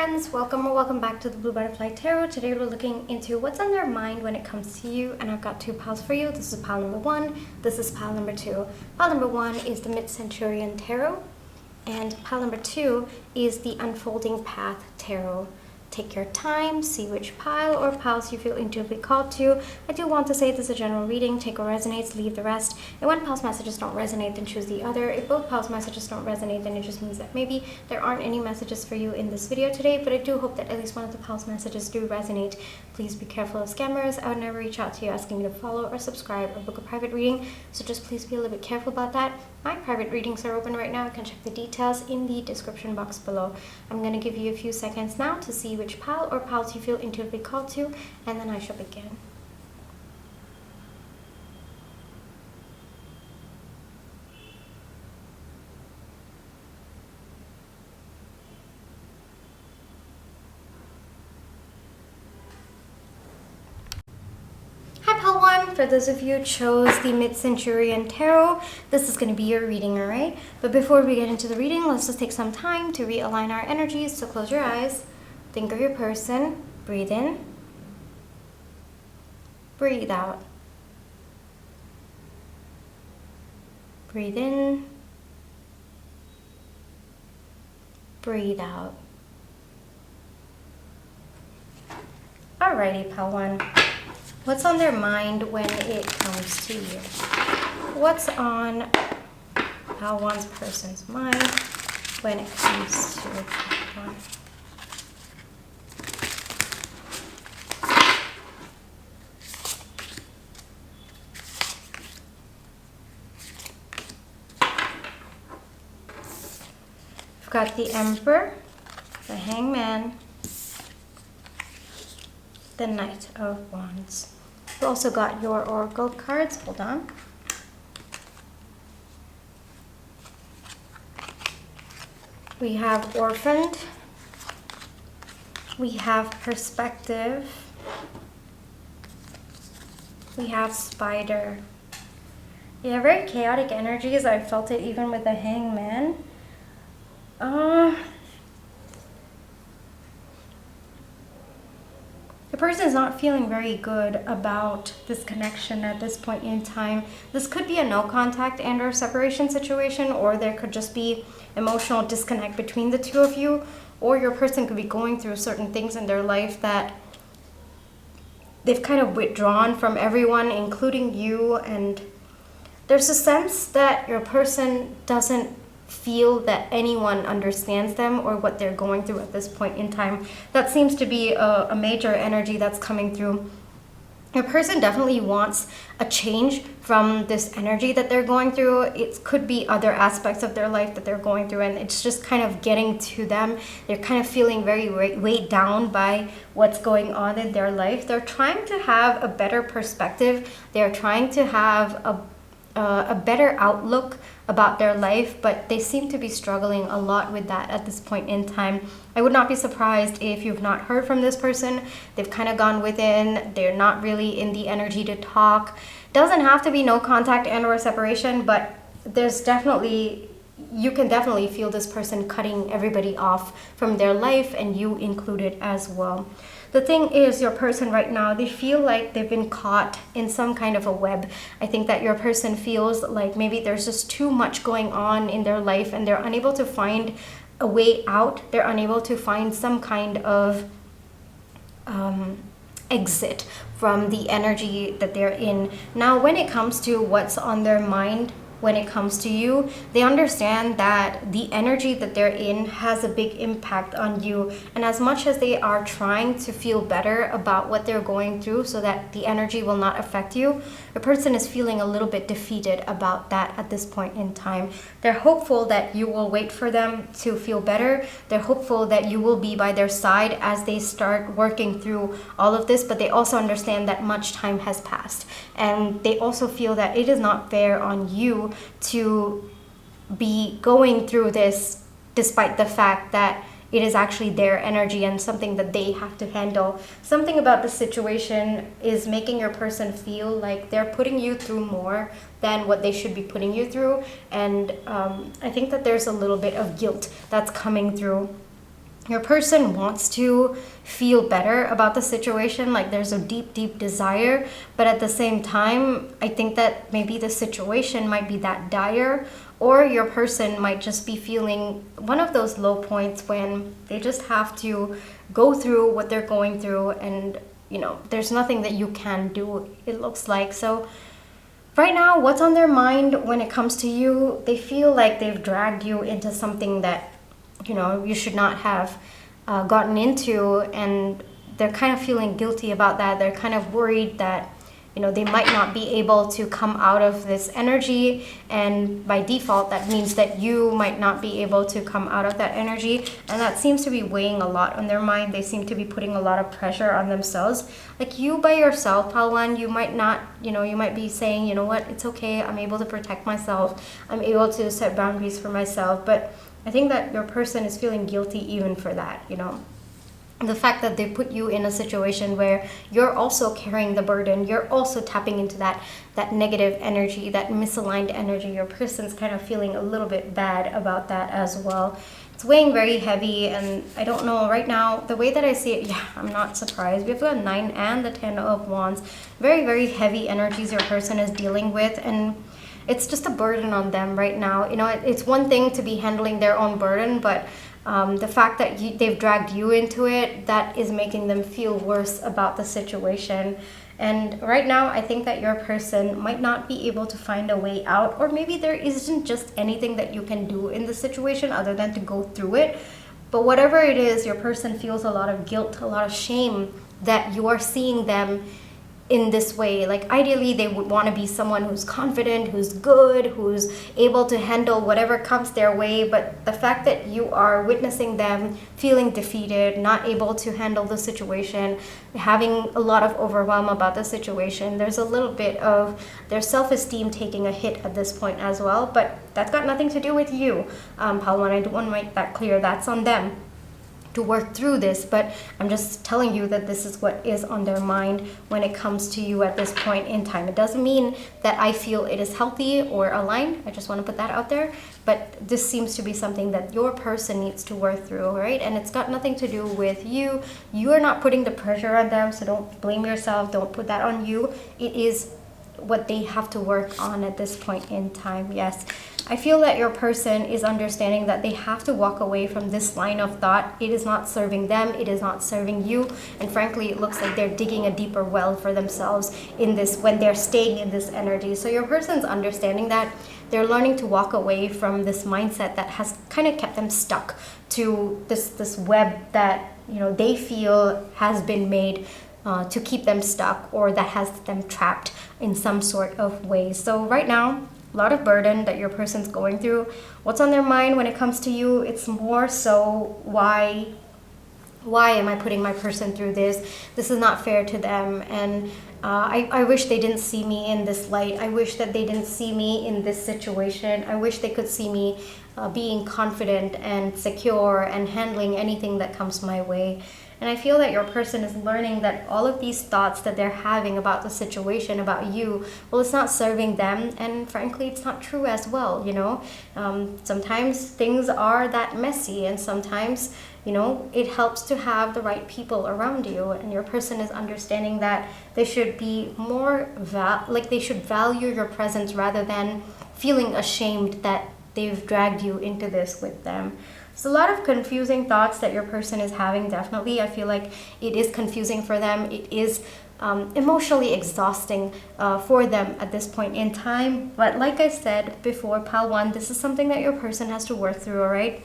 friends, welcome or welcome back to the Blue Butterfly Tarot. Today we're looking into what's on their mind when it comes to you, and I've got two piles for you. This is pile number one, this is pile number two. Pile number one is the Mid-Centurion Tarot, and pile number two is the Unfolding Path Tarot. Take your time, see which pile or piles you feel intuitively called to. I do want to say this is a general reading. Take what resonates, leave the rest. And when piles messages don't resonate, then choose the other. If both piles messages don't resonate, then it just means that maybe there aren't any messages for you in this video today, but I do hope that at least one of the piles messages do resonate. Please be careful of scammers. I would never reach out to you asking you to follow or subscribe or book a private reading, so just please be a little bit careful about that. My private readings are open right now. You can check the details in the description box below. I'm going to give you a few seconds now to see which pile or piles you feel intuitively called to, and then I shall begin. For those of you who chose the Mid-Centurion Tarot, this is going to be your reading, alright? But before we get into the reading, let's just take some time to realign our energies. So close your eyes, think of your person, breathe in, breathe out. Breathe in, breathe out. Alrighty, pile one. What's on their mind when it comes to you? What's on pile one's person's mind when it comes to pile one? We've got the Emperor, the Hangman, the Knight of Wands. We've also got your Oracle cards. Hold on. We have Orphaned. We have Perspective. We have Spider. Yeah, very chaotic energies. I felt it even with the Hangman. The person is not feeling very good about this connection at this point in time. This could be a no contact and or separation situation, or there could just be emotional disconnect between the two of you, or your person could be going through certain things in their life that they've kind of withdrawn from everyone, including you, and there's a sense that your person doesn't feel that anyone understands them or what they're going through at this point in time. That seems to be a major energy that's coming through. Your person definitely wants a change from this energy that they're going through. It could be other aspects of their life that they're going through, and it's just kind of getting to them. They're kind of feeling very weighed down by what's going on in their life. They're trying to have a better perspective. They're trying to have a better outlook about their life, but they seem to be struggling a lot with that at this point in time. I would not be surprised if you've not heard from this person. They've kind of gone within. They're not really in the energy to talk. Doesn't have to be no contact and or separation, but there's definitely, you can definitely feel this person cutting everybody off from their life, and you included as well. The thing is, your person right now, they feel like they've been caught in some kind of a web. I think that your person feels like maybe there's just too much going on in their life and they're unable to find a way out. They're unable to find some kind of exit from the energy that they're in. Now, when it comes to what's on their mind, when it comes to you, they understand that the energy that they're in has a big impact on you, and as much as they are trying to feel better about what they're going through so that the energy will not affect you, the person is feeling a little bit defeated about that at this point in time. They're hopeful that you will wait for them to feel better. They're hopeful that you will be by their side as they start working through all of this, but they also understand that much time has passed, and they also feel that it is not fair on you to be going through this despite the fact that it is actually their energy and something that they have to handle. Something about the situation is making your person feel like they're putting you through more than what they should be putting you through. And I think that there's a little bit of guilt that's coming through Your person wants to feel better about the situation, like there's a deep desire, but at the same time, I think that maybe the situation might be that dire, or your person might just be feeling one of those low points when they just have to go through what they're going through, and there's nothing that you can do, it looks like. So right now, what's on their mind when it comes to you, they feel like they've dragged you into something that you should not have gotten into, and they're kind of feeling guilty about that. They're kind of worried that they might not be able to come out of this energy, and by default that means that you might not be able to come out of that energy, and that seems to be weighing a lot on their mind. They seem to be putting a lot of pressure on themselves. Like you by yourself, Palwan, you might not, you might be saying, you know what, it's okay, I'm able to protect myself, I'm able to set boundaries for myself, but I think that your person is feeling guilty even for that, the fact that they put you in a situation where you're also carrying the burden, you're also tapping into that negative energy, that misaligned energy. Your person's kind of feeling a little bit bad about that as well. It's weighing very heavy, and I don't know, right now, the way that I see it, yeah, I'm not surprised. We have the 9 and the 10 of Wands. Very, very heavy energies your person is dealing with, and it's just a burden on them right now. It's one thing to be handling their own burden, but the fact that they've dragged you into it, that is making them feel worse about the situation. And right now, I think that your person might not be able to find a way out, or maybe there isn't just anything that you can do in the situation other than to go through it. But whatever it is, your person feels a lot of guilt, a lot of shame that you are seeing them in this way. Like ideally they would want to be someone who's confident, who's good, who's able to handle whatever comes their way, but the fact that you are witnessing them feeling defeated, not able to handle the situation, having a lot of overwhelm about the situation, there's a little bit of their self-esteem taking a hit at this point as well. But that's got nothing to do with you, Palwan. I do want to make that clear. That's on them to work through this, but I'm just telling you that this is what is on their mind when it comes to you at this point in time. It doesn't mean that I feel it is healthy or aligned. I just want to put that out there, but this seems to be something that your person needs to work through, right? And it's got nothing to do with you. You are not putting the pressure on them, so don't blame yourself. Don't put that on you. It is what they have to work on at this point in time. Yes, I feel that your person is understanding that they have to walk away from this line of thought. It is not serving them, it is not serving you, and frankly it looks like they're digging a deeper well for themselves in this when they're staying in this energy. So your person's understanding that they're learning to walk away from this mindset that has kind of kept them stuck to this web that they feel has been made to keep them stuck, or that has them trapped in some sort of way. So right now, a lot of burden that your person's going through. What's on their mind when it comes to you? It's more so, why am I putting my person through this? This is not fair to them, and I wish they didn't see me in this light. I wish that they didn't see me in this situation. I wish they could see me being confident and secure and handling anything that comes my way. And I feel that your person is learning that all of these thoughts that they're having about the situation, about you, well, it's not serving them, and frankly, it's not true as well, Sometimes things are that messy, and sometimes, it helps to have the right people around you, and your person is understanding that they should be more, they should value your presence rather than feeling ashamed that they've dragged you into this with them. So a lot of confusing thoughts that your person is having, definitely. I feel like it is confusing for them. It is emotionally exhausting for them at this point in time. But like I said before, Palwan, this is something that your person has to work through, all right?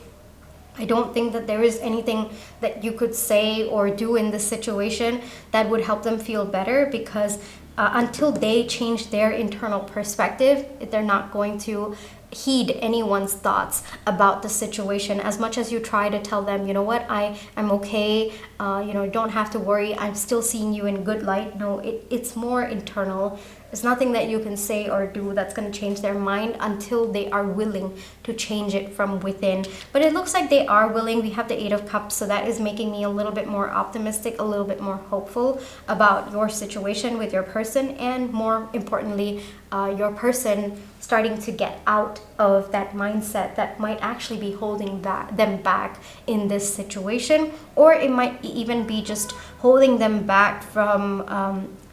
I don't think that there is anything that you could say or do in this situation that would help them feel better, because until they change their internal perspective, they're not going to heed anyone's thoughts about the situation. As much as you try to tell them, I'm okay, don't have to worry, I'm still seeing you in good light. No, it's more internal. There's nothing that you can say or do that's going to change their mind until they are willing to change it from within. But it looks like they are willing. We have the 8 of Cups, so that is making me a little bit more optimistic, a little bit more hopeful about your situation with your person, and more importantly, your person starting to get out of that mindset that might actually be holding them back in this situation, or it might even be just holding them back from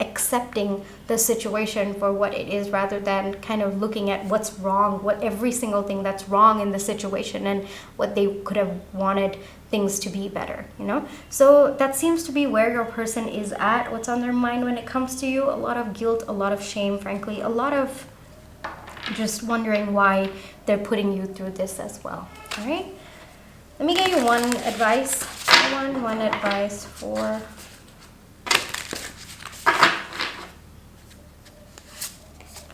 accepting the situation for what it is, rather than kind of looking at what's wrong, what every single thing that's wrong in the situation, and what they could have wanted things to be better, you know? So that seems to be where your person is at, what's on their mind when it comes to you. A lot of guilt, a lot of shame, frankly, a lot of just wondering why they're putting you through this as well. All right, let me get you one advice. One advice for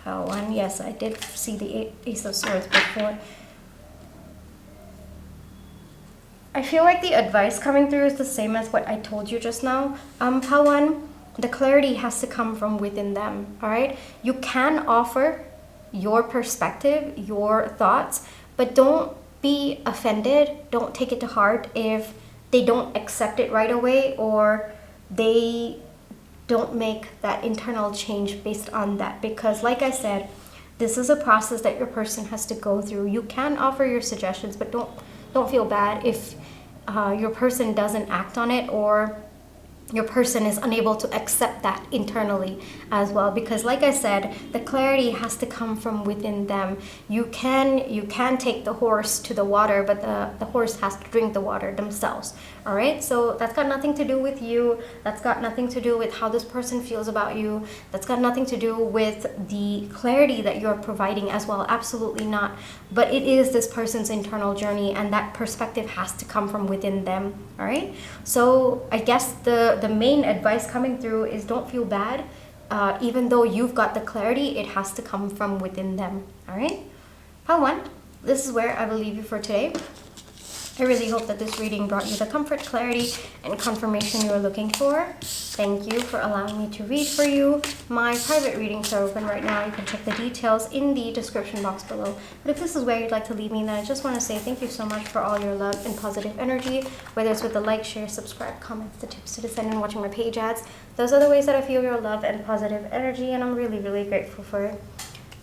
pile one. Yes, I did see the Ace of Swords before. I feel like the advice coming through is the same as what I told you just now. Pile one, the clarity has to come from within them. All right, you can offer your perspective, your thoughts, but don't be offended. Don't take it to heart if they don't accept it right away, or they don't make that internal change based on that. Because like I said, this is a process that your person has to go through. You can offer your suggestions, but don't feel bad if your person doesn't act on it, or your person is unable to accept that internally as well. Because like I said, the clarity has to come from within them. You can take the horse to the water, but the horse has to drink the water themselves. All right, so that's got nothing to do with you. That's got nothing to do with how this person feels about you. That's got nothing to do with the clarity that you're providing as well. Absolutely not. But it is this person's internal journey, and that perspective has to come from within them. All right, so I guess the main advice coming through is don't feel bad. Even though you've got the clarity, it has to come from within them. All right, pile one, this is where I will leave you for today. I really hope that this reading brought you the comfort, clarity, and confirmation you were looking for. Thank you for allowing me to read for you. My private readings are open right now. You can check the details in the description box below. But if this is where you'd like to leave me, then I just want to say thank you so much for all your love and positive energy, whether it's with the like, share, subscribe, comments, the tips to descend, and watching my page ads. Those are the ways that I feel your love and positive energy, and I'm really, really grateful for it.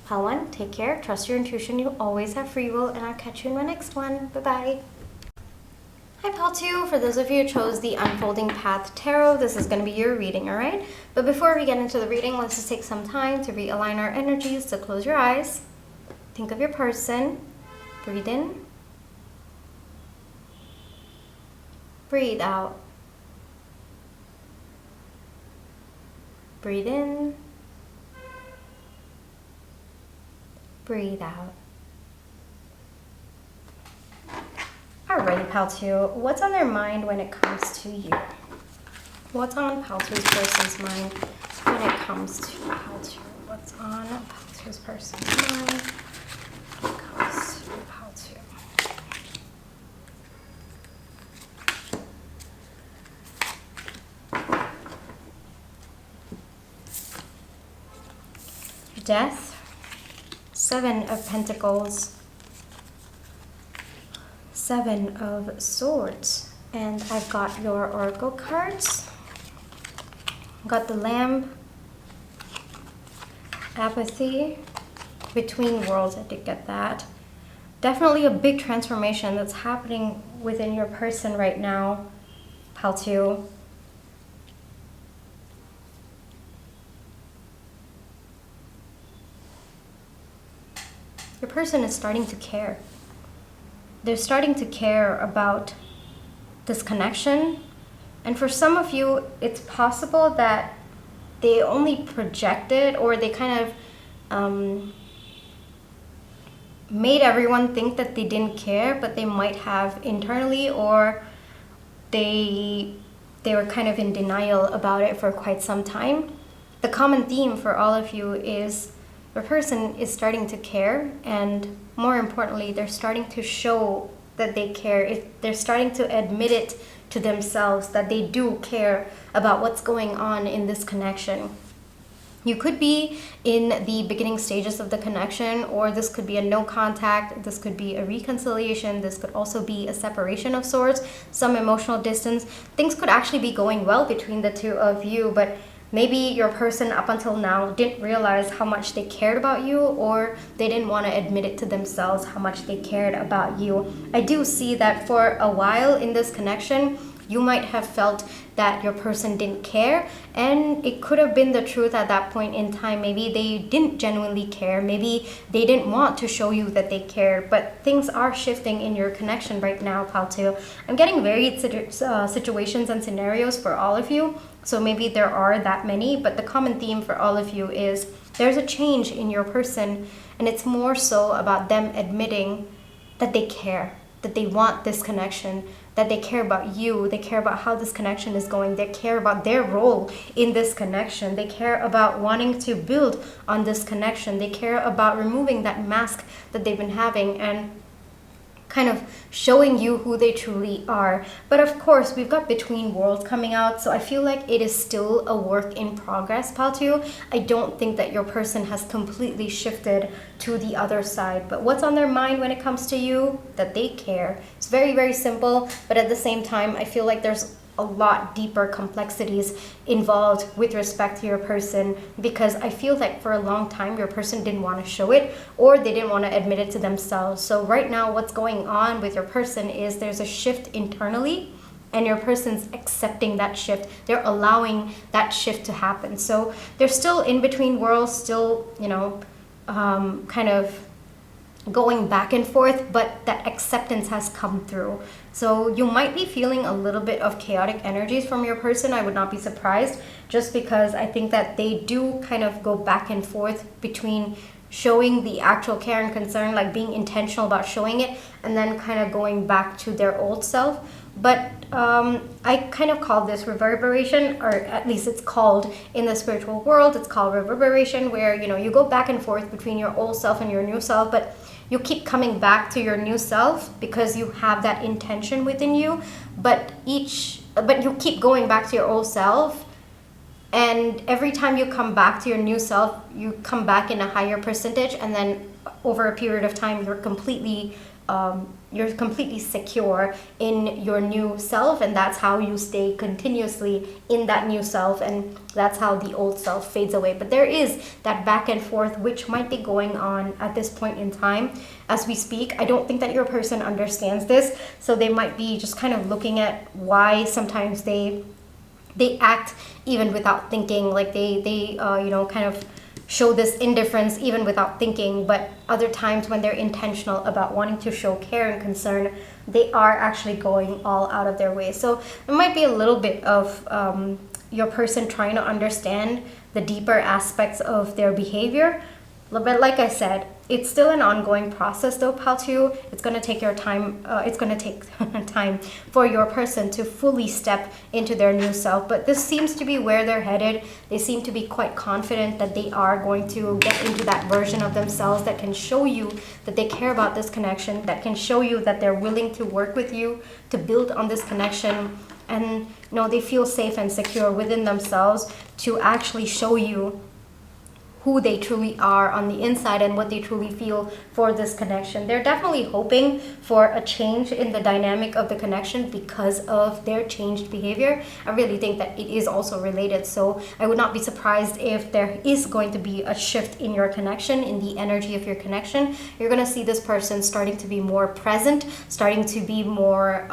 Pile one, take care, trust your intuition, you always have free will, and I'll catch you in my next one. Bye-bye. Hi Pile 2, for those of you who chose the Unfolding Path Tarot, this is going to be your reading, alright? But before we get into the reading, let's just take some time to realign our energies. So close your eyes, think of your person, breathe in, breathe out, breathe in, breathe out. Alrighty, Pile 2, what's on their mind when it comes to you? What's on Pile 2's person's mind when it comes to Pile 2? What's on Pile 2's person's mind when it comes to Pile 2? Death, Seven of Pentacles, Seven of Swords, and I've got your oracle cards. Got the Lamb, Apathy, Between Worlds, I did get that. Definitely a big transformation that's happening within your person right now, Pile 2. Your person is starting to care. They're starting to care about this connection. And for some of you, it's possible that they only projected, or they kind of made everyone think that they didn't care, but they might have internally, or they were kind of in denial about it for quite some time. The common theme for all of you is the person is starting to care, and more importantly, they're starting to show that they care. They're starting to admit it to themselves that they do care about what's going on in this connection. You could be in the beginning stages of the connection, or this could be a no contact, this could be a reconciliation, this could also be a separation of sorts, some emotional distance. Things could actually be going well between the two of you, but maybe your person up until now didn't realize how much they cared about you, or they didn't want to admit it to themselves how much they cared about you. I do see that for a while in this connection, you might have felt that your person didn't care, and it could have been the truth at that point in time. Maybe they didn't genuinely care, maybe they didn't want to show you that they cared, but things are shifting in your connection right now, pal 2. I'm getting varied situations and scenarios for all of you, so maybe there are that many, but the common theme for all of you is there's a change in your person, and it's more so about them admitting that they care, that they want this connection, that they care about you, they care about how this connection is going, they care about their role in this connection, they care about wanting to build on this connection, they care about removing that mask that they've been having and kind of showing you who they truly are. But of course, we've got Between Worlds coming out, so I feel like it is still a work in progress, pal 2. I don't think that your person has completely shifted to the other side, but what's on their mind when it comes to you? That they care. It's very, very simple, but at the same time, I feel like there's a lot deeper complexities involved with respect to your person, because I feel like for a long time your person didn't want to show it, or they didn't want to admit it to themselves. So right now what's going on with your person is there's a shift internally, and your person's accepting that shift. They're allowing that shift to happen. So they're still in between worlds, still, kind of going back and forth, but that acceptance has come through. So you might be feeling a little bit of chaotic energies from your person. I would not be surprised, just because I think that they do kind of go back and forth between showing the actual care and concern, like being intentional about showing it, and then kind of going back to their old self. But I kind of call this reverberation, or at least it's called in the spiritual world, it's called reverberation, where you go back and forth between your old self and your new self, but you keep coming back to your new self because you have that intention within you, but you keep going back to your old self, and every time you come back to your new self, you come back in a higher percentage, and then over a period of time you're completely secure in your new self, and that's how you stay continuously in that new self, and that's how the old self fades away. But there is that back and forth which might be going on at this point in time as we speak. I don't think that your person understands this, so they might be just kind of looking at why sometimes they act even without thinking, like they kind of show this indifference even without thinking, but other times when they're intentional about wanting to show care and concern, they are actually going all out of their way. So it might be a little bit of your person trying to understand the deeper aspects of their behavior. But like I said, it's still an ongoing process though, pal 2. It's going to take your time. It's going to take time for your person to fully step into their new self. But this seems to be where they're headed. They seem to be quite confident that they are going to get into that version of themselves that can show you that they care about this connection, that can show you that they're willing to work with you to build on this connection. And they feel safe and secure within themselves to actually show you who they truly are on the inside and what they truly feel for this connection. They're definitely hoping for a change in the dynamic of the connection because of their changed behavior. I really think that it is also related, so I would not be surprised if there is going to be a shift in your connection, in the energy of your connection. You're going to see this person starting to be more present, starting to be more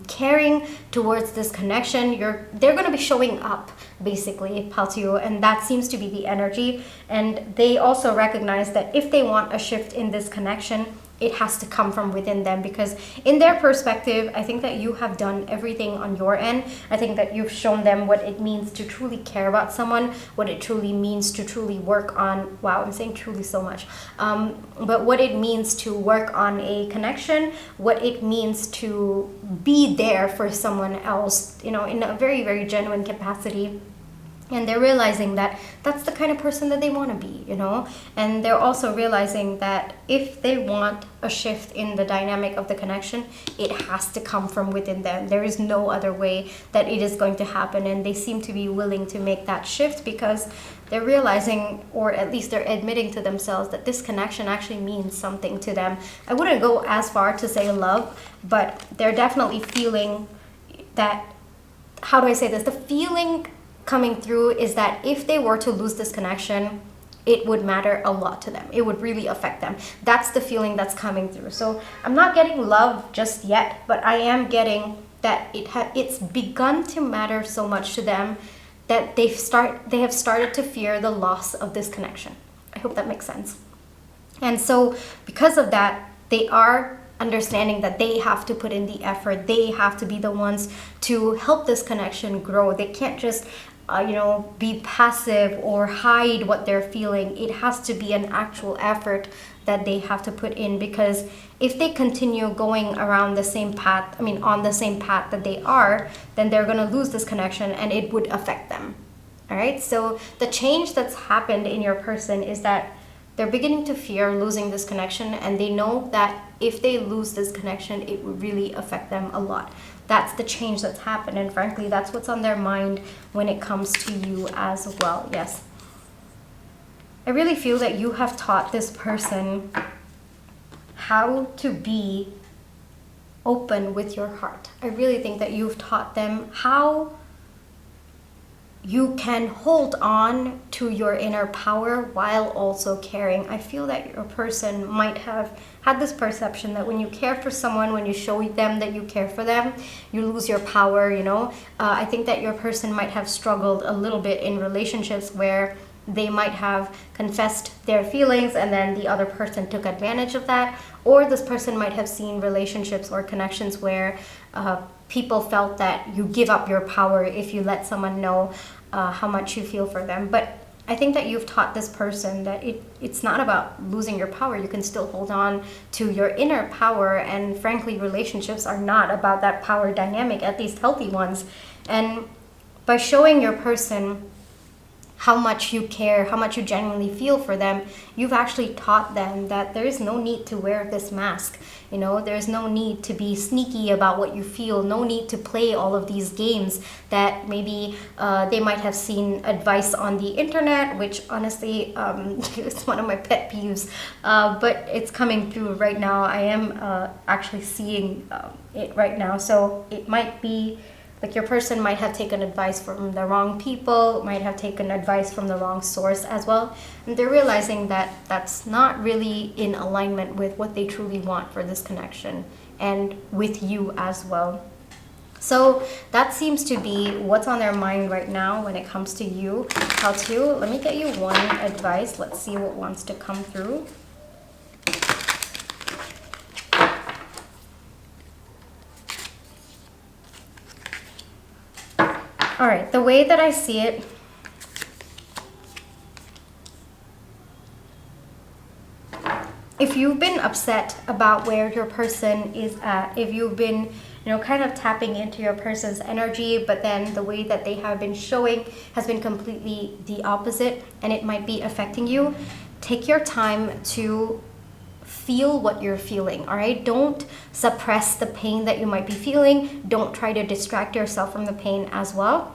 caring towards this connection. They're going to be showing up, basically, pal 2, and that seems to be the energy. And they also recognize that if they want a shift in this connection, it has to come from within them, because in their perspective, I think that you have done everything on your end. I think that you've shown them what it means to truly care about someone, what it truly means to truly work on, wow, I'm saying truly so much, but what it means to work on a connection, what it means to be there for someone else, in a very, very genuine capacity. And they're realizing that that's the kind of person that they want to be, And they're also realizing that if they want a shift in the dynamic of the connection, it has to come from within them. There is no other way that it is going to happen. And they seem to be willing to make that shift because they're realizing, or at least they're admitting to themselves, that this connection actually means something to them. I wouldn't go as far to say love, but they're definitely feeling that, how do I say this? The feeling coming through is that if they were to lose this connection, it would matter a lot to them. It would really affect them. That's the feeling that's coming through. So I'm not getting love just yet, but I am getting that it's begun to matter so much to them that they have started to fear the loss of this connection. I hope that makes sense. And so because of that, they are understanding that they have to put in the effort. They have to be the ones to help this connection grow. They can't just be passive or hide what they're feeling. It has to be an actual effort that they have to put in, because if they continue going around the same path, on the same path that they are, then they're going to lose this connection and it would affect them. All right. So the change that's happened in your person is that they're beginning to fear losing this connection, and they know that if they lose this connection, it would really affect them a lot. That's the change that's happened, and frankly, that's what's on their mind when it comes to you as well. Yes. I really feel that you have taught this person how to be open with your heart. I really think that you've taught them how you can hold on to your inner power while also caring. I feel that your person might have had this perception that when you care for someone, when you show them that you care for them, you lose your power, I think that your person might have struggled a little bit in relationships where they might have confessed their feelings and then the other person took advantage of that. Or this person might have seen relationships or connections where people felt that you give up your power if you let someone know how much you feel for them. But I think that you've taught this person that it's not about losing your power. You can still hold on to your inner power, and frankly, relationships are not about that power dynamic, at least healthy ones. And by showing your person how much you care, how much you genuinely feel for them, you've actually taught them that there is no need to wear this mask. There's no need to be sneaky about what you feel, no need to play all of these games that maybe they might have seen advice on the internet, which honestly is one of my pet peeves, but it's coming through right now. I am actually seeing it right now. So it might be like your person might have taken advice from the wrong people, might have taken advice from the wrong source as well. And they're realizing that that's not really in alignment with what they truly want for this connection and with you as well. So that seems to be what's on their mind right now when it comes to you. How to, let me get you one advice. Let's see what wants to come through. All right, the way that I see it, if you've been upset about where your person is at, if you've been, kind of tapping into your person's energy, but then the way that they have been showing has been completely the opposite, and it might be affecting you, take your time to feel what you're feeling, all right? Don't suppress the pain that you might be feeling. Don't try to distract yourself from the pain as well.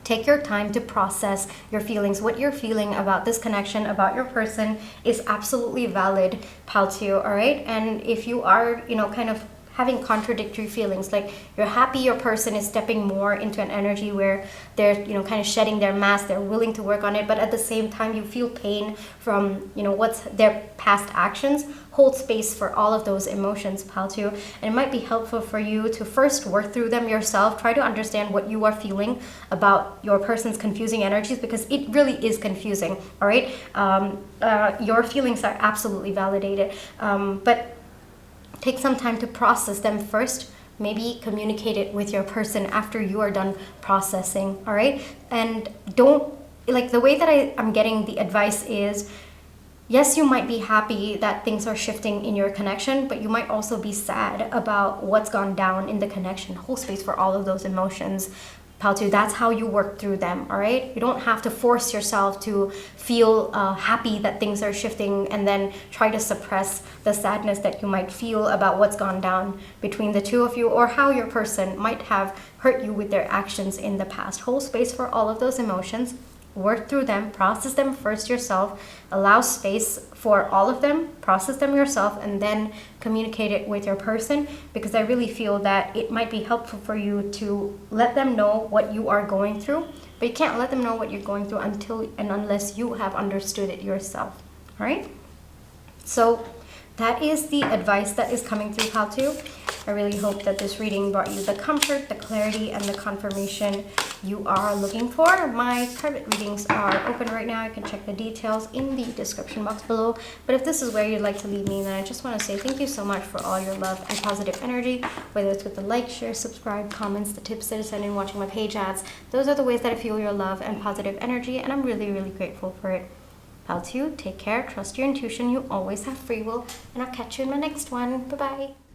Take your time to process your feelings. What you're feeling about this connection, about your person, is absolutely valid, pal two, all right? And if you are, kind of having contradictory feelings, like you're happy your person is stepping more into an energy where they're, kind of shedding their mask, they're willing to work on it, but at the same time you feel pain from, what's their past actions, hold space for all of those emotions, pal two. And it might be helpful for you to first work through them yourself. Try to understand what you are feeling about your person's confusing energies, because it really is confusing, all right? Your feelings are absolutely validated, but take some time to process them first. Maybe communicate it with your person after you are done processing, all right? And don't, the way that I'm getting the advice is, yes, you might be happy that things are shifting in your connection, but you might also be sad about what's gone down in the connection. Hold space for all of those emotions, pal two. That's how you work through them, all right? You don't have to force yourself to feel happy that things are shifting and then try to suppress the sadness that you might feel about what's gone down between the two of you, or how your person might have hurt you with their actions in the past. Hold space for all of those emotions. work through them, process them first yourself, allow space for all of them, process them yourself, and then communicate it with your person, because I really feel that it might be helpful for you to let them know what you are going through, but you can't let them know what you're going through until and unless you have understood it yourself. All right? So that is the advice that is coming through, Pal 2. I really hope that this reading brought you the comfort, the clarity, and the confirmation you are looking for. My private readings are open right now. You can check the details in the description box below. But if this is where you'd like to leave me, then I just want to say thank you so much for all your love and positive energy, whether it's with the like, share, subscribe, comments, the tips that I send in, watching my page ads. Those are the ways that I feel your love and positive energy, and I'm really, really grateful for it. Pal 2, take care, trust your intuition, you always have free will, and I'll catch you in my next one. Bye-bye.